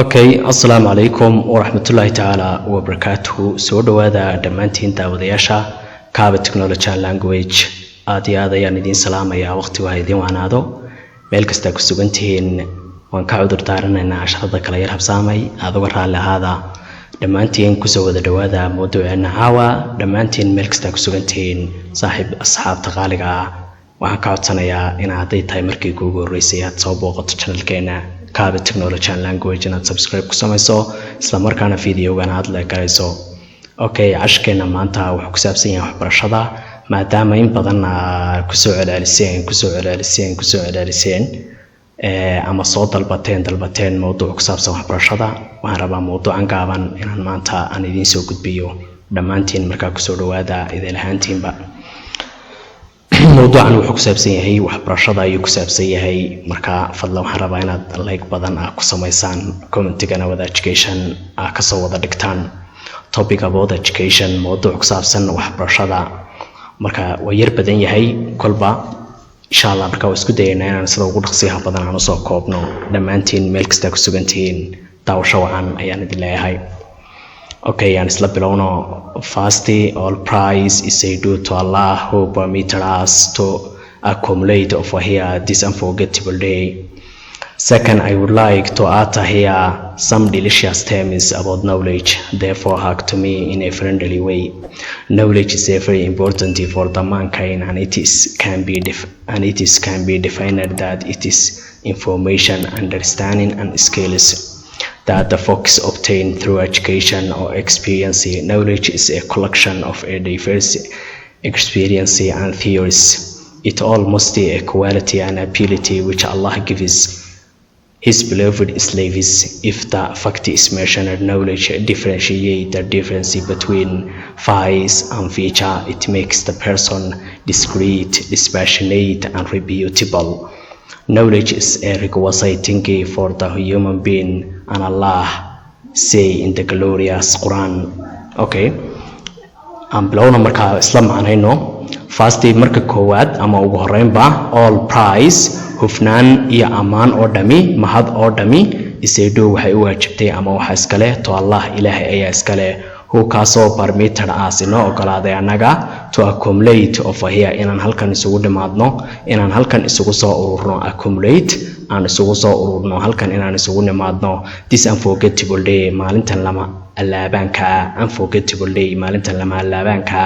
Okay, Assalaamu calaykum waraxmatullaahi tacaala wabarakaatuhu. Soo dhowaada dhamaantiinba wadayaasha Kaaba Technology and Language. Aad iyo aad ayaan idin salaamayaa waqti waa idin wanaado. Meel kasta ku sugan tihiin waan ka cudur daaranaynaa casharada kala yar habsaamay. Aad uga raalli ahaada. Dhamaantiin ku soo wada dhowaada mowduuceena caawa. Dhamaantiin meel kasta ku sugan tihiin saaxiib asxaabta qaaliga ah. Waxaan ka codsanayaa in hadday tahay markii kuugu horeysay aad soo booqato channelkeena Kaaba Technology and Language inaad subscribe ku samayso isla markaana videogan aad la garayso. Okay, casharkeena maanta wuxuu ku saabsan yahay waxbarashada maadaama in badan ku soo celceliseen ama soo dalbateen mowduuc ku saabsan waxbarashada. Waxaan rabaa mowduucan gaaban inaan maanta aan idin soo gudbiyo dhamaantiin markaa ku soo dhowaada idin ahaantiinba. mowduucan wuxuu ku saabsan yahay waxbarashada ayuu ku saabsan yahay marka fadlan waxaan rabaa inaad like badan ku samaysaan commentigana wada education ka soo wada dhigtaan topic about education mowduuc ku saabsan waxbarashada marka waa yar badan yahay kolba insha Allah marka waa isku dayaynaa inaan sida ugu dhaqsiyaha badan aan soo koobno dhamaantiin meel kasta ku sugan tihiin daawasho wacan ayaan idin leeyahay. Okay, and isla bilowno. Firstly, all praise is due to Allah who permitted us to accumulate over here this unforgettable day. Second, I would like to utter here some delicious terms about knowledge, therefore hug to me in a friendly way. Knowledge is very important for the mankind, and it can be defined that it is information, understanding, and skills that the folks obtain through education or experience. Knowledge is a collection of a diverse experience and theories. It almost a quality and ability which Allah gives His beloved slaves. If the fact is mentioned, knowledge differentiates the difference between vice and feature. It makes the person discreet, dispassionate, and reputable. Knowledge is a requisite thing for the human being, and Allah say in the glorious Quran. Okay, I'm blown marka isla macnayno. Firstly, marka koowaad ama ugu horeynba all praise hufnaan iyo amaan oo dhami mahad oo dhami isaydo waxay u waajibtay ama waxa iskale to Allah Ilaahay ayaa iskale who kaasoo permitted us inoo ogolaaday anaga to accumulate over here inaan halkan isugu dhimaadno inaan halkan isugu soo ururno accumulate aan isugu soo ururno halkan inaan isugu nimaadno this unforgettable day maalintan lama alaabaanka unforgettable day maalintan lama alaabaanka.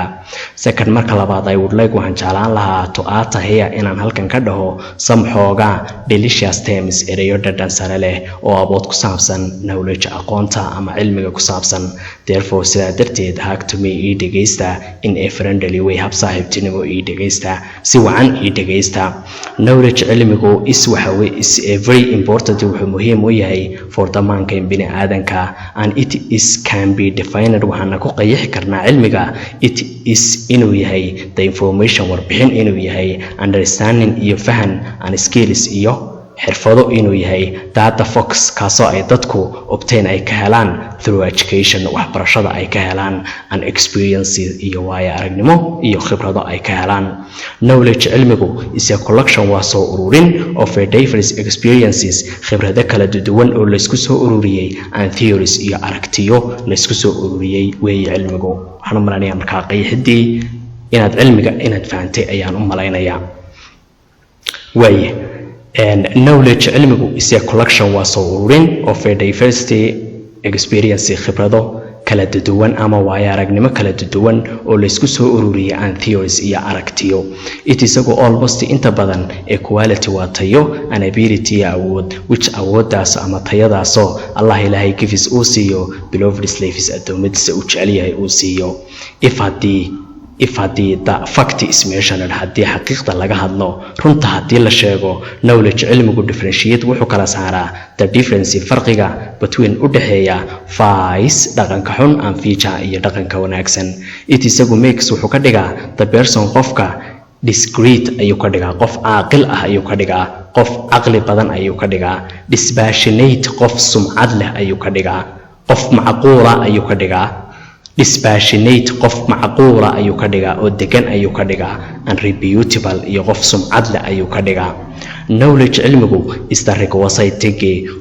Second, marka labaad I would like waxaan jeclaan lahaa to utter here inaan halkan ka dhaho some xooga delicious terms erayo dhadhan sare leh oo abood ku saabsan knowledge aqoonta ama cilmiga ku saabsan. Therefore sidaa darteed hug to me ii dhegaysta in a friendly way hab saaxiibtinimo ii dhegaysta si wacan ii dhegaysta. Knowledge cilmigu is a very important wuxuu muhiim u yahay for the mankind bini aadanka and it is can be defined waxaana ku qeexi karnaa cilmiga it is inuu yahay the information warbixin inuu yahay understanding iyo fahan and skills iyo xirfado inuu yahay that the folks kaasoo ay dadku obtain ay ka helaan through education waxbarashada ay ka helaan and experience iyo waayo aragnimo iyo khibrado ay ka helaan. Knowledge cilmigu is a collection waa soo ururin of a diverse experiences khibrado kala duwan oo la isku soo ururiyay and theories iyo aragtiyo la isku soo ururiyay weeye cilmigu. Waxaan u maleynayaa markaa qeexidii inaad cilmiga inaad fahantay ayaan u maleynayaa. Weeye and knowledge cilmigu is a collection waa soo ururin of a diversity experience khibrado kala duwan ama waayo aragnimo kala duwan oo la isku soo ururiyay and theories iyo aragtiyo. It is almost inta badan a quality waa tayo and ability awood which awoodaas ama tayadaasoo Allah Ilaahay gives uu siiyo beloved slaves adoomadiisa uu jecel yahay uu siiyo. If the fact is mentioned haddii xaqiiqda laga hadlo runta haddii la sheego knowledge cilmigu differentiate wuxuu kala saaraa the difference farqiga between u dhaxeeya vice dhaqanka xun and feature iyo dhaqanka wanaagsan. It makes wuxuu ka dhigaa the person qofka discreet ayuu ka dhigaa qof aqil ah ayuu ka dhigaa qof aqli badan ayuu ka dhigaa dispassionate qof sumcad leh ayuu ka dhigaa qof macquula ayuu ka dhigaa dispassionate qof macquula ayuu ka dhigaa oo degan ayuu ka dhigaa and reputable iyo qof sumcad leh ayuu ka dhigaa. Knowledge cilmigu is the requisite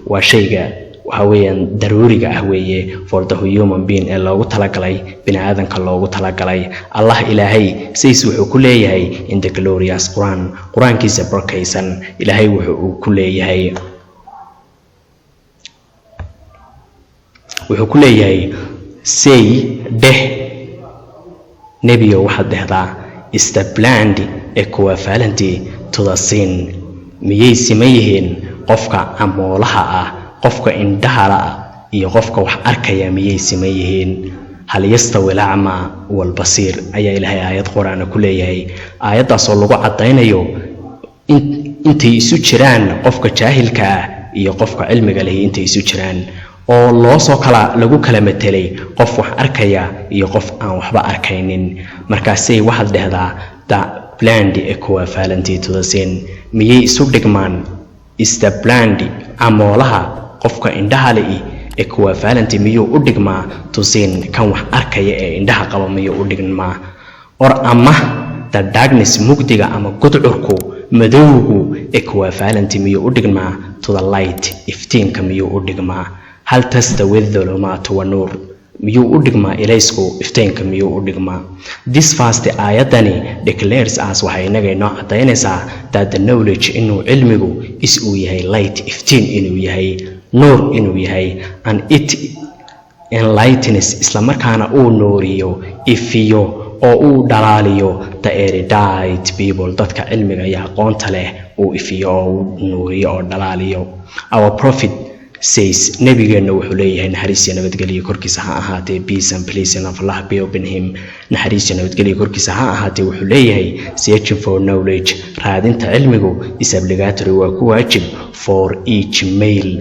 waa shayga waxa weeyaan daruuriga ah weeye for the human being ee loogu talagalay bini'aadanka loogu talagalay. Allah ilaahay says wuxuu ku leeyahay in the glorious quraankiisa barkaysan ilaahay wuxuu ku leeyahay say deh nebiyo waxaad dhehdaa is the blind equivalent to the sin. miyay siman yihiin qofka amoolaha ah, qofka indhahala ah iyo qofka wax arkaya miyay siman yihiin? hal yastawi al-acma wal-basiir ayaa ilaahay aayad quraan ku leeyahay. aayadaas oo lagu cadaynayo intay isu jiraan qofka jaahilka ah iyo qofka cilmiga leh intay isu jiraan, oo lagu kala metelay qof wax arkaya iyo qof aan waxba arkaynin. markaasay waxaad dhehdaa the blind equivalent to the sin. miyay isu dhigmaan is the blind amoolaha qofka indhaha leh equivalent miyuu u dhigmaa to sin kan wax arkaya ee indhaha qaba miyuu u dhigmaa? or ama the darkness mugdiga ama gudcurku madowgu equivalent miyuu u dhigmaa to the light iftiinka miyuu u dhigmaa? hal tastawi dhulumaatu wa nuur miyuu u dhigmaa ilaysku iftiinka miyuu u dhigmaa? this first aayadani declares us waxay inaga inoo cadaynaysaa that the knowledge inuu cilmigu uu yahay light iftiin inuu yahay, nuur inuu yahay, and it enlightens islamarkaana uu nuuriyo ifiyo oo uu dhalaaliyo the erudite people dadka cilmiga iyo aqoonta leh uu ifiyo oo uu nuuriyo oo dhalaaliyo. our prophet says nabigeena wuxuu leeyahay naxariis iyo nabadgelyo korkiisa ha ahaatee peace and blessing of Allah be upon him. naxariis iyo nabadgelyo korkiisa ha ahaatee wuxuu leeyahay searching for knowledge raadinta cilmigu is obligatory waa ku waajib for each male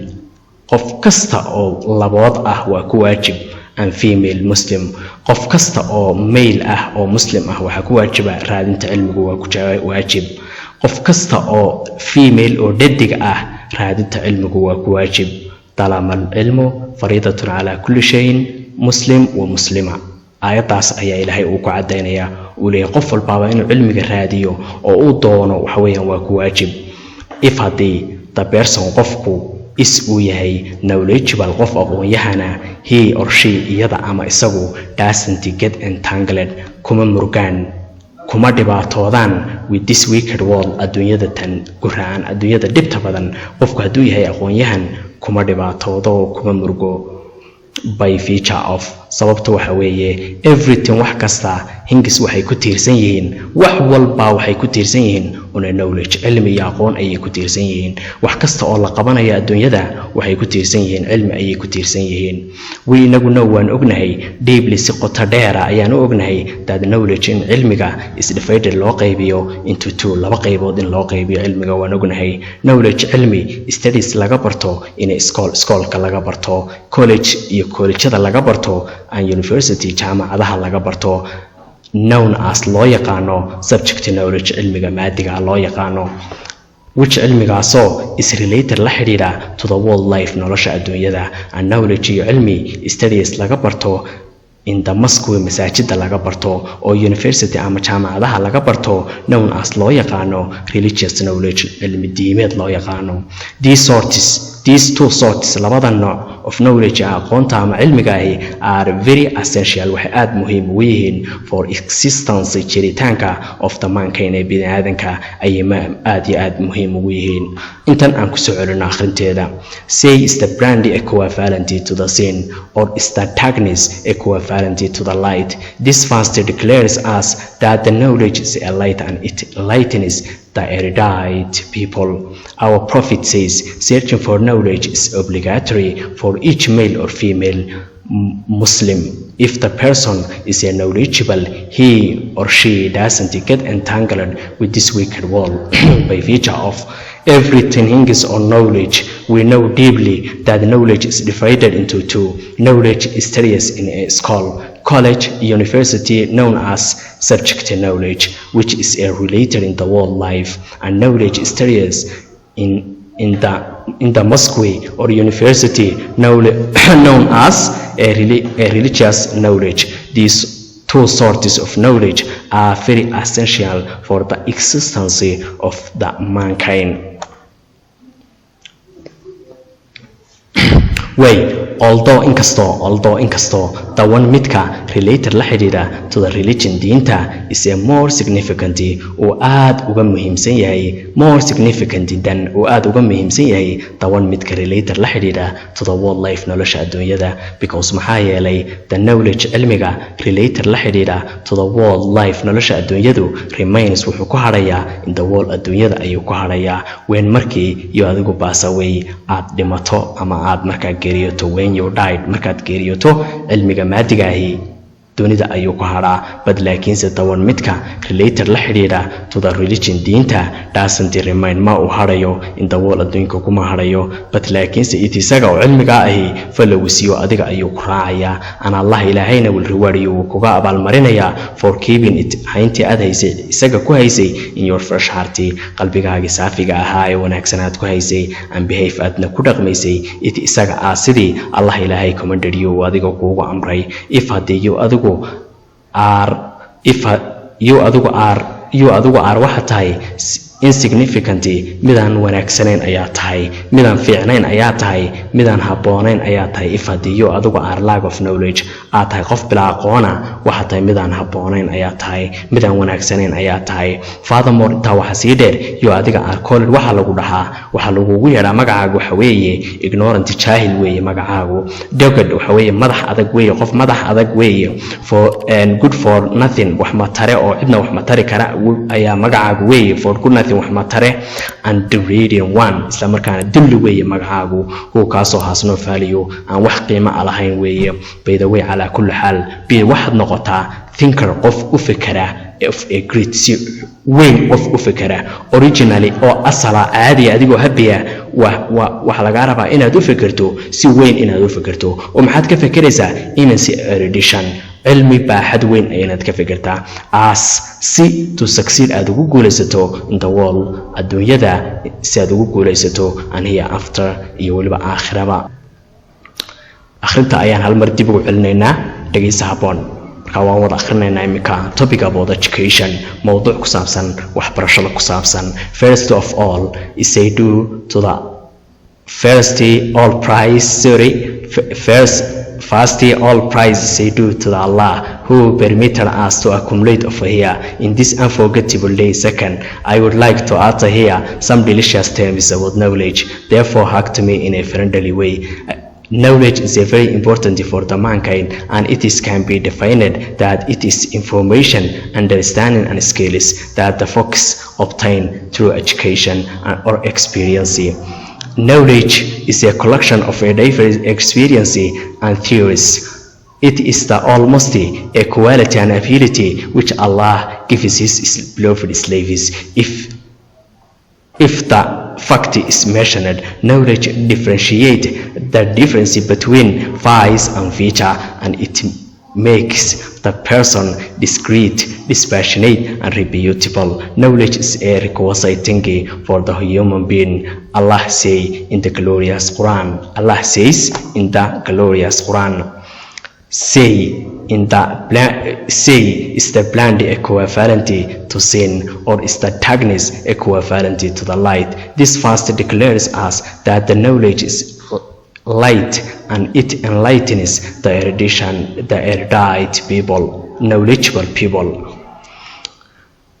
qof kasta oo labood ah waa ku waajib and female muslim qof kasta oo male ah oo muslim ah waxa ku waajiba raadinta cilmigu waa ku waajib. qof kasta oo female oo dhadig ah raadinta cilmigu waa ku waajib. طالما العلم فريضة على كل شيء مسلم ومسلمة. aayadaas ayaa ilaahay uu ku cadeynaya uu leeyahay qof walba inuu cilmiga raadiyo oo uu doono waxa weeyaan waa ku waajib. if haddii the person qofku uu yahay knowledgeable qof aqoon-yahana he or she iyada ama isagu doesn't get entangled kuma murgaan kuma dhibaatoodaan with this wicked world adduunyada tan guraan adduunyada dhibta badan. qofku hadduu yahay aqoon-yahan kuma dhibaatoodo kuma murgo by feature of sababta waxa weeye everything wax kasta hingis waxay ku tiirsan yihiin wax walba waxay ku tiirsan yihiin una knowledge cilmi iyo aqoon ayay ku tiirsan yihiin. wax kasta oo la qabanayo adduunyada waxay ku tiirsan yihiin cilmi ayay ku tiirsan yihiin. inaguna waan ognahay deeply si qoto dheer ayaan ognahay that knowledge in cilmiga is divided loo qaybiyo into two laba qaybood in loo qaybiyo cilmiga waan ognahay. knowledge cilmi studies laga barto in schoolka laga barto college iyo collegeada laga barto and university jaamacadaha laga barto known as loo yaqaano subject knowledge cilmiga maadiga loo yaqaano which cilmigaasoo is related la xiriira to the world life nolosha adduunyada. and knowledge iyo cilmi studies laga barto in the mosque masaajida laga barto oo university ama jaamacadaha laga barto known as loo yaqaano religious knowledge cilmi diimeed loo yaqaano. these two sorts labada nooc of knowledge aqoonta ama cilmiga are very essential waxay aad muhiim u yihiin for existence jiritaanka of the mankind ee bini'aadanka ayay aad iyo aad muhiim ugu yihiin. intan aan ku soo celino akhrinteeda say is the brand equivalent to the sin or is the darkness equivalent to the light. this first declares us that the knowledge is a light and it lightens the erudite people. our prophet says searching for knowledge is obligatory for each male or female Muslim. if the person is knowledgeable he or she doesn't get entangled with this wicked world by virtue of everything hinges on knowledge. we know deeply that knowledge is divided into two. knowledge is studies in a school, college, university known as subject knowledge which is related in the world life, and knowledge is studies in the mosque or university known as a religious knowledge. these two sorts of knowledge are very essential for the existence of the mankind. way although inkastoo the one midka related la xidhiidha to the religion diinta is a more significant uu aad uga muhiimsan yahay the one midka related la xidhiidha to the world life nolosha adduunyada because maxaa yeelay the knowledge cilmiga related la xidhiidha to the world life nolosha adduunyadu remains wuxuu ku hadhayaa in the world adduunyada ayuu ku hadhayaa when markii iyo adigu pass away aad dhimato ama aad markaa geeriyoto when you died markaad geeriyoto cilmiga maadiga ahi dunida ayuu ku hadhaa bad laakiinse tawan midka related la xidhiidha to the religion diinta doesn't remain ma uu hadhayo in the world adduunka kuma hadhayo bad laakiinse isaga oo cilmiga ahi falowisiyo adiga ayuu ku raacayaa an allah ilaahayna will reward you wuu kuga abaalmarinayaa for keeping it hayntii aad haysay isaga ku haysay in your fresh heart qalbigaaga saafiga ahaa ee wanaagsanaad ku haysay and behave aadna ku dhaqmaysay it isaga sidii allah ilaahay commanded you adiga kuugu amray if haddii you adigu waxa tahay insignificant midaan wanaagsanayn ayaa tahay midaan fiicnayn ayaa tahay midaan haboonayn ayaa tahay if haddii you adigu lack of knowledge aad tahay qof bila aqoona waxa tahay midaan haboonayn ayaa tahay midaan wanaagsanayn ayaa tahay furthermore intaa waxa sii dheer you adiga called waxa lagu dhahaa waxa lagugu yeedhaa magacaagu waxa weeye ignorant jaahil weeye magacaagu dogged waxa weeye madax adag weeye qof madax adag weeye for good for nothing wax ma tare oo cidna wax ma tari kara ayaa magacaagu weeye for good nothing wax ma tare and degrading one isla markaana dulli weeye magacaagu uu kaasoo has no value aan wax qiimo lahayn weeye by the way calaa kulli xaal bi waxaad noqotaa thinker qof u fikira of a great weyn qof u fikira originally oo asala caadi adigoo habiya waxa laga rabaa inaad u fikirto si weyn inaad u fikirto oo maxaad ka fikiraysaa immense erudition cilmi baaxad weyn ayaad ka fikirtaa si to succeed aad ugu guulaysato in the world adduunyada si aad ugu guulaysato and here after iyo waliba aakhiraba akhrinta ayaan hal mar dib ugu celinaynaa dhageysa haboon marka waan wada akhrinaynaa imika topic about education mowduuc ku saabsan waxbarashada ku saabsan first of all is say do to the first all praise say due to Allah who permitted us to accumulate over here in this unforgettable day. Second, I would like to utter here some delicious terms about knowledge, therefore hug to me in a friendly way. Knowledge is a very important for the mankind, and it can be defined that it is information, understanding and skills that the folks obtain through education or experience. Knowledge is a collection of a diverse experience and theories. It is the almost a quality and ability which Allah gives his beloved slaves. If the fact is mentioned, knowledge differentiates the difference between vice and feature, and it makes the person discreet, dispassionate and reputable. Knowledge is a requisite thing for the human being. Allah says in the glorious Quran. Say is the blind equivalent to sin, or is the darkness equivalent to the light? This verse declares us that the knowledge is light and it enlightens the erudite people, knowledgeable people.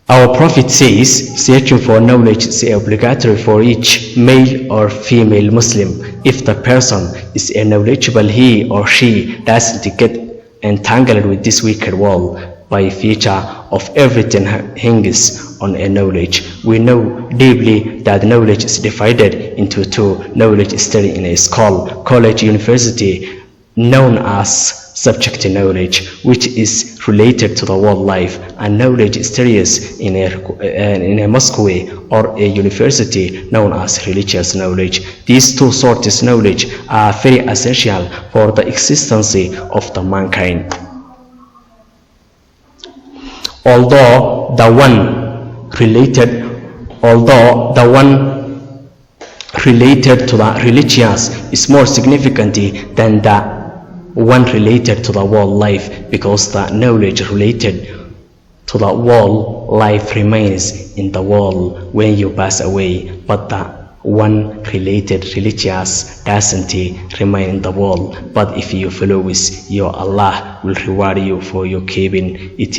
Our Prophet says, searching for knowledge is obligatory for each male or female Muslim. If the person is a knowledgeable, he or she doesn't get entangled with this wicked world by feature of everything hangs on a knowledge. We know deeply that knowledge is divided into two. Knowledge is studied in a school, college, university, known as subject knowledge, which is related to the world life, and knowledge studies in a mosque or a university known as religious knowledge. These two sorts of knowledge are very essential for the existence of the mankind. Although the one related to the religious is more significant than the one related to the world life, because the knowledge related to the world life remains in the world when you pass away, but the one related religious doesn't remain in the world, but if you follow it, your Allah will reward you for your keeping it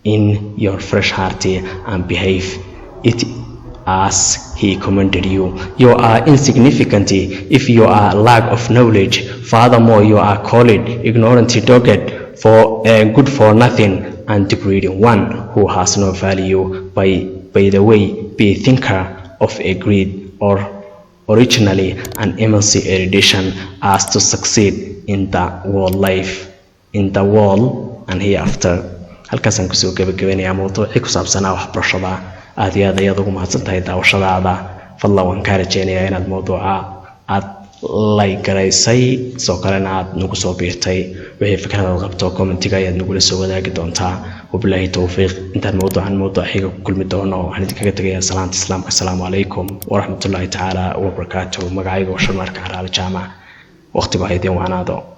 in your fresh heart and behave it as he commanded you. You are insignificant if you are lack of knowledge. Furthermore, you are called ignorant, dogged, for good for nothing, and degrading one who has no value. By the way, be a thinker of a great or originally an immense erudition as to succeed in the world and hereafter. halkaasaan kusoo gabagabeynayaa mowduucii ku saabsanaa waxbarashada. aad iyo aad ayaad ugu mahadsantahay daawashadaada. fadlan waan kaa rajeynayaa inaad mowduuca aad garaysay, sidoo kalena aad nagu soo biirtay. wixii fikradaad qabto commentiga ayaad nagula soo wadaagi doontaa. wabilaahi towfiiq. intaan mowduuc xiga ku kulmi doono waxaan idinkaga tegayaa salaanta islaamka. asalaamu calaykum waraxmatullaahi tacaala wabarakaatuh. magacayga waa Sharmaarka Haraale Jaamac. waqtigu ha idin wacnaado.